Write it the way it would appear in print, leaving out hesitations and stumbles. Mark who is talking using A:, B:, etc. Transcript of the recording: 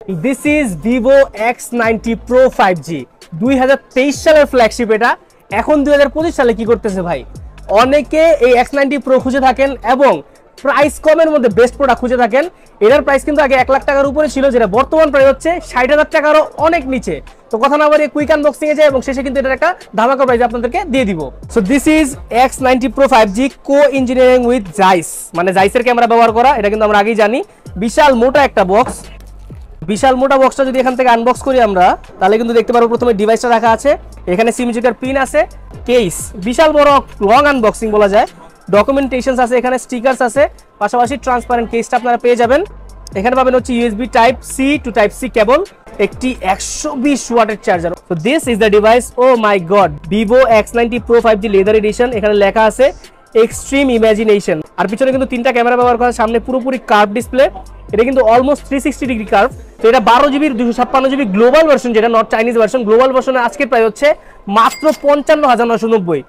A: This is Vivo X90 Pro 5G 2023 সালের flagship. এটা এখন 2025 সালে কি করতেছে ভাই, অনেকে এই X90 Pro খুঁজে থাকেন এবং প্রাইস কমের মধ্যে বেস্ট প্রোডাক্ট খুঁজে থাকেন। এটার প্রাইস কিন্তু আগে 1 লাখ টাকার উপরে ছিল, যেটা বর্তমান প্রাইস হচ্ছে 60,000 টাকারও অনেক নিচে। তো কথা না বাড়িয়ে কুইক আনবক্সিং এ যায় এবং শেষে কিন্তু এটার একটা ধামাকা প্রাইস আপনাদেরকে দিয়ে দিব। So this is X90 Pro 5G co engineering with Zeiss, মানে জাইসের ক্যামেরা ব্যবহার করা। এটা কিন্তু আমরা আগেই জানি। বিশাল মোটা একটা বক্স, বিশাল মোটা বক্সটা যদি এখান থেকে আনবক্স করি আমরা, তাহলে কিন্তু দেখতে পারবো প্রথমে ডিভাইসটা রাখা আছে, এখানে সিম জিটার পিন আছে, কেস, বিশাল বড় লং আনবক্সিং বলা যায়। ডকুমেন্টেশনস আছে, এখানে স্টিকারস আছে, পাশাপাশি ট্রান্সপারেন্ট কেসটা আপনারা পেয়ে যাবেন। এখানে পাবেন হচ্ছে USB type C to type C cable, একটি 120 ওয়াটের charger. So this is the device. Oh my god, Vivo X90 Pro 5G leather edition. এখানে লেখা আছে এক্সট্রিম ইমাজিনেশন। আর পিছনে কিন্তু 3টা ক্যামেরা ব্যবহার করা, সামনে পুরোপুরি কার্ভ ডিসপ্লে। এটা কিন্তু অলমোস্ট 360 ডিগ্রি কার্ভ। তো এটা 12GB 256GB গ্লোবাল ভার্সন, যেটা নট চাইনিজ ভার্সন। গ্লোবাল ভার্সনে আজকের প্রাইস হচ্ছে মাত্র 55,990।